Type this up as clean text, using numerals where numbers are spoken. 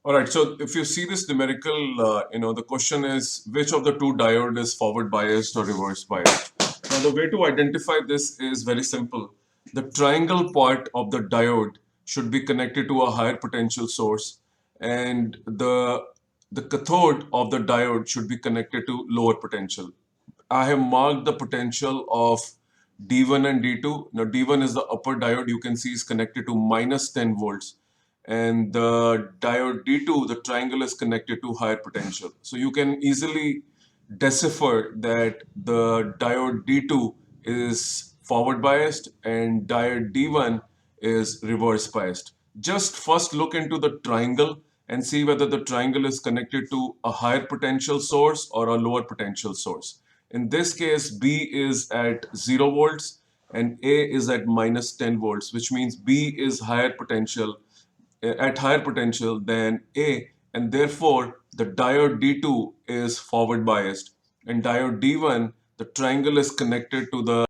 All right, so if you see this numerical, the question is which of the two diode is forward biased or reverse biased. Now, the way to identify this is very simple. The triangle part of the diode should be connected to a higher potential source, and the cathode of the diode should be connected to lower potential. I have marked the potential of D1 and D2. Now, D1 is the upper diode, you can see is connected to minus 10 volts. And the diode D2, the triangle is connected to higher potential. So you can easily decipher that the diode D2 is forward biased and diode D1 is reverse biased. Just first look into the triangle and see whether the triangle is connected to a higher potential source or a lower potential source. In this case, B is at 0 volts and A is at minus 10 volts, which means B is at higher potential than A, and therefore the diode D2 is forward biased, and diode D1, the triangle is connected to the